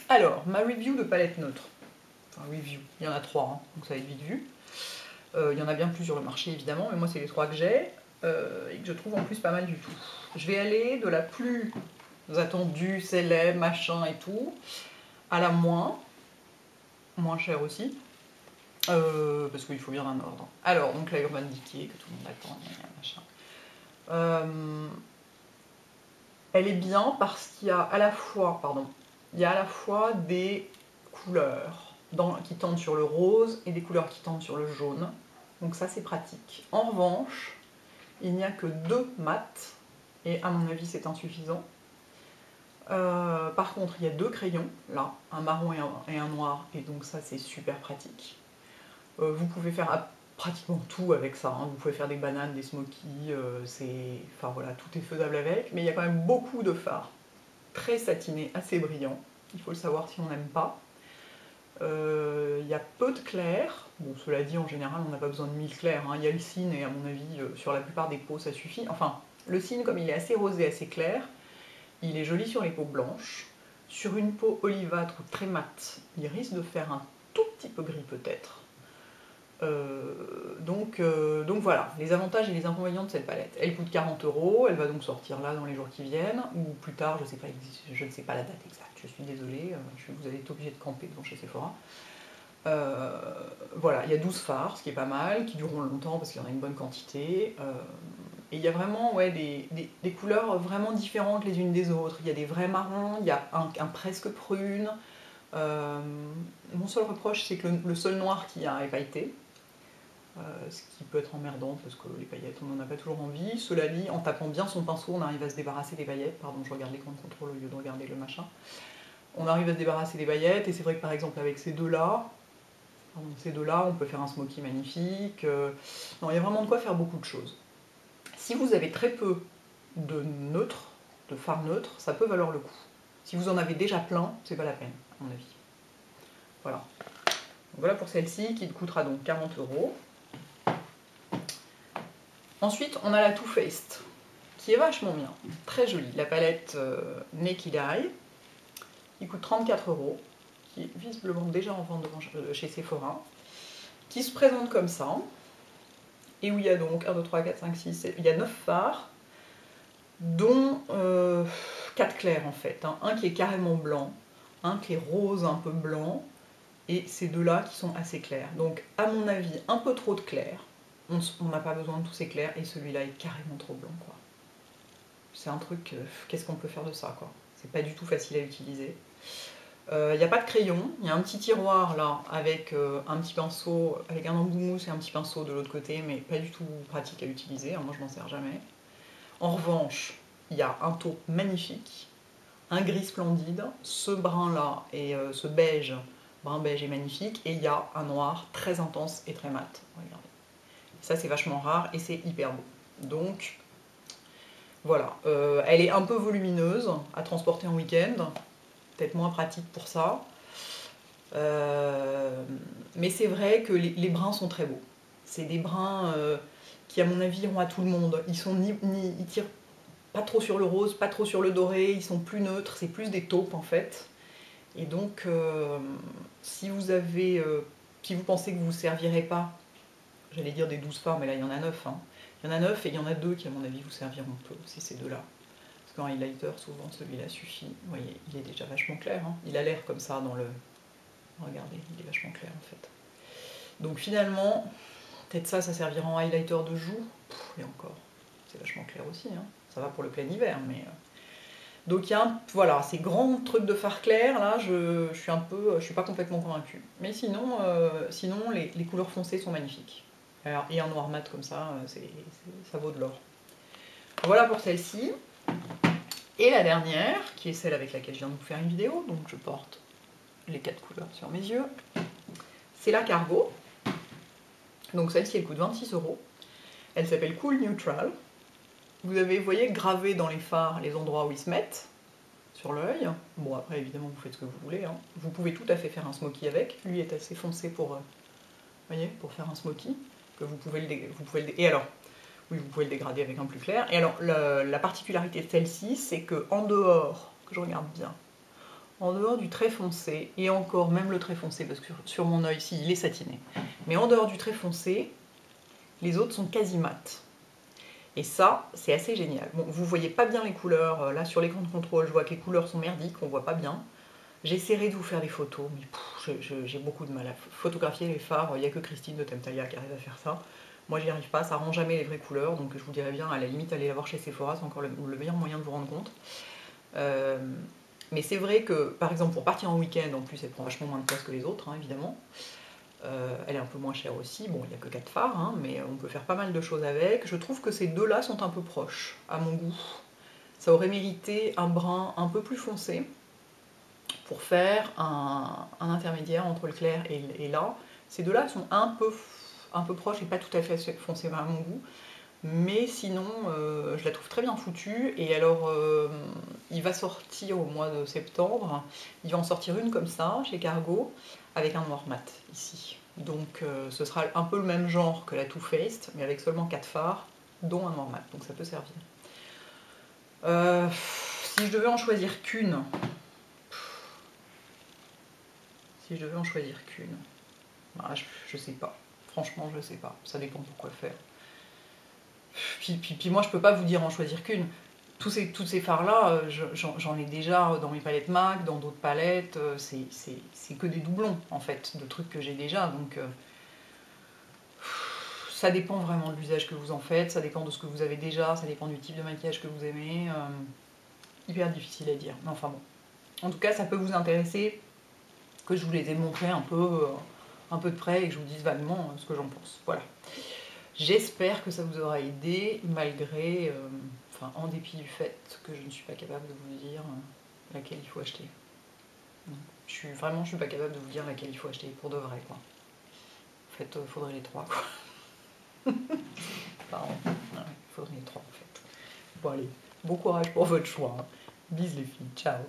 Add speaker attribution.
Speaker 1: Alors, ma review de palette neutre. Enfin, review, il y en a 3, hein, donc ça va être vite vu. Il y en a bien plus sur le marché évidemment, mais moi c'est les 3 que j'ai et que je trouve en plus pas mal du tout. Je vais aller de la plus attendue, célèbre, machin et tout, à la moins chère aussi, parce qu'il faut bien un ordre. Alors, donc la Urban Decay, que tout le monde attend, machin. Elle est bien parce qu'il y a à la fois, des couleurs qui tendent sur le rose et des couleurs qui tendent sur le jaune. Donc ça c'est pratique. En revanche, il n'y a que 2 mats, et à mon avis c'est insuffisant. Par contre, il y a 2 crayons, là, un marron et un noir, et donc ça c'est super pratique. Vous pouvez faire pratiquement tout avec ça, hein. Vous pouvez faire des bananes, des smokies, enfin voilà, tout est faisable avec, mais il y a quand même beaucoup de fards très satinés, assez brillants, il faut le savoir si on n'aime pas. Il y a peu de clairs, bon cela dit en général on n'a pas besoin de 1000 clairs, hein. Il y a le cygne et à mon avis sur la plupart des peaux ça suffit. Enfin, le cygne comme il est assez rosé, assez clair, il est joli sur les peaux blanches. Sur une peau olivâtre ou très mate, il risque de faire un tout petit peu gris peut-être. Donc voilà, les avantages et les inconvénients de cette palette. Elle coûte 40 €, elle va donc sortir là dans les jours qui viennent, ou plus tard, je ne sais pas la date exacte, je suis désolée, vous allez être obligé de camper devant chez Sephora. Voilà, il y a 12 fards, ce qui est pas mal, qui dureront longtemps parce qu'il y en a une bonne quantité. Et il y a vraiment des couleurs vraiment différentes les unes des autres. Il y a des vrais marrons, il y a un presque prune. Mon seul reproche, c'est que le seul noir qu'il y a est pailleté. Ce qui peut être emmerdant parce que les paillettes, on n'en a pas toujours envie. Cela dit, en tapant bien son pinceau, on arrive à se débarrasser des paillettes. Pardon, je regarde l'écran de contrôle au lieu de regarder le machin. On arrive à se débarrasser des paillettes, et c'est vrai que par exemple avec ces deux-là, on peut faire un smoky magnifique. Non, il y a vraiment de quoi faire beaucoup de choses. Si vous avez très peu de neutres, de fards neutres, ça peut valoir le coup. Si vous en avez déjà plein, c'est pas la peine, à mon avis. Voilà. Donc voilà pour celle-ci, qui coûtera donc 40 €. Ensuite, on a la Too Faced, qui est vachement bien, très jolie. La palette Naked Eye, qui coûte 34 €, qui est visiblement déjà en vente chez Sephora, qui se présente comme ça, et où il y a donc 1, 2, 3, 4, 5, 6, 7, il y a 9 fards, dont 4 clairs en fait, hein. Un qui est carrément blanc, un qui est rose un peu blanc, et ces deux-là qui sont assez clairs. Donc à mon avis, un peu trop de clairs. On n'a pas besoin de tous ces clairs, et celui-là est carrément trop blanc, quoi. C'est un truc, qu'est-ce qu'on peut faire de ça, quoi. C'est pas du tout facile à utiliser. Il n'y a pas de crayon, il y a un petit tiroir là, avec un petit pinceau, avec un embout mousse et un petit pinceau de l'autre côté, mais pas du tout pratique à utiliser, hein, moi je m'en sers jamais. En revanche, il y a un taupe magnifique, un gris splendide, ce brun là et ce beige, brun beige est magnifique, et il y a un noir très intense et très mat. Regardez. Ça c'est vachement rare et c'est hyper beau. Donc voilà, elle est un peu volumineuse à transporter en week-end, peut-être moins pratique pour ça. Mais c'est vrai que les brins sont très beaux. C'est des brins qui à mon avis iront à tout le monde. Ils tirent pas trop sur le rose, pas trop sur le doré, ils sont plus neutres, c'est plus des taupes en fait. Et donc si vous pensez que vous ne servirez pas, j'allais dire des 12 fards, mais là il y en a 9, hein. Il y en a 9 et il y en a 2 qui à mon avis vous serviront peu, c'est ces deux-là. Parce qu'en highlighter, souvent celui-là suffit. Vous voyez, il est déjà vachement clair, hein. Il a l'air comme ça dans le... Regardez, il est vachement clair en fait. Donc finalement, peut-être ça servira en highlighter de joue. Et encore, c'est vachement clair aussi, hein. Ça va pour le plein hiver, mais... Donc il y a voilà, ces grands trucs de fard clair, là, je suis pas complètement convaincue. Mais sinon, les couleurs foncées sont magnifiques. Alors, et un noir mat comme ça, ça vaut de l'or. Voilà pour celle-ci. Et la dernière, qui est celle avec laquelle je viens de vous faire une vidéo, donc je porte les 4 couleurs sur mes yeux, c'est la Cargo. Donc celle-ci, elle coûte 26 €. Elle s'appelle Cool Neutral. Vous voyez, gravé dans les fards les endroits où ils se mettent, sur l'œil. Bon, après, évidemment, vous faites ce que vous voulez, hein. Vous pouvez tout à fait faire un smoky avec. Lui est assez foncé pour, voyez, pour faire un smoky. Que vous pouvez et alors, oui, vous pouvez le dégrader avec un plus clair. Et alors, la particularité de celle-ci, c'est que en dehors, que je regarde bien, En dehors du très foncé, et encore même le très foncé, parce que sur mon œil ici il est satiné, mais en dehors du très foncé, les autres sont quasi mat. Et ça, c'est assez génial. Bon, vous voyez pas bien les couleurs, là sur l'écran de contrôle, je vois que les couleurs sont merdiques, on voit pas bien. J'essaierai de vous faire des photos, mais j'ai beaucoup de mal à photographier les fards, il n'y a que Christine de Temptalia qui arrive à faire ça. Moi j'y arrive pas, ça rend jamais les vraies couleurs, donc je vous dirais bien, à la limite, allez la voir chez Sephora, c'est encore le meilleur moyen de vous rendre compte. Mais c'est vrai que, par exemple, pour partir en week-end, en plus elle prend vachement moins de place que les autres, hein, évidemment. Elle est un peu moins chère aussi, bon il n'y a que 4 phares, hein, mais on peut faire pas mal de choses avec. Je trouve que ces deux-là sont un peu proches, à mon goût. Ça aurait mérité un brun un peu plus foncé, pour faire un intermédiaire entre le clair et là. Ces deux-là sont un peu proches et pas tout à fait foncés à mon goût. Mais sinon, je la trouve très bien foutue. Et alors, il va sortir au mois de septembre. Il va en sortir une comme ça, chez Cargo, avec un noir mat, ici. Donc, ce sera un peu le même genre que la Too Faced, mais avec seulement 4 fards, dont un noir mat. Donc, ça peut servir. Si je devais en choisir qu'une... Si je devais en choisir qu'une... Ah, je sais pas. Franchement, je sais pas. Ça dépend pour quoi faire. Puis moi, je peux pas vous dire en choisir qu'une. Tous ces fards-là, j'en ai déjà dans mes palettes MAC, dans d'autres palettes. C'est que des doublons, en fait, de trucs que j'ai déjà. Donc, ça dépend vraiment de l'usage que vous en faites. Ça dépend de ce que vous avez déjà. Ça dépend du type de maquillage que vous aimez. Hyper difficile à dire. Mais enfin bon. En tout cas, ça peut vous intéresser que je vous les ai montrés un peu de près et que je vous dise vaguement ce que j'en pense. Voilà. J'espère que ça vous aura aidé, malgré, enfin, en dépit du fait que je ne suis pas capable de vous dire laquelle il faut acheter. Je suis pas capable de vous dire laquelle il faut acheter, pour de vrai, quoi. En fait, il faudrait les trois, quoi. Pardon. Il faudrait les trois, en fait. Bon, allez, bon courage pour votre choix. Hein. Bise les filles, ciao.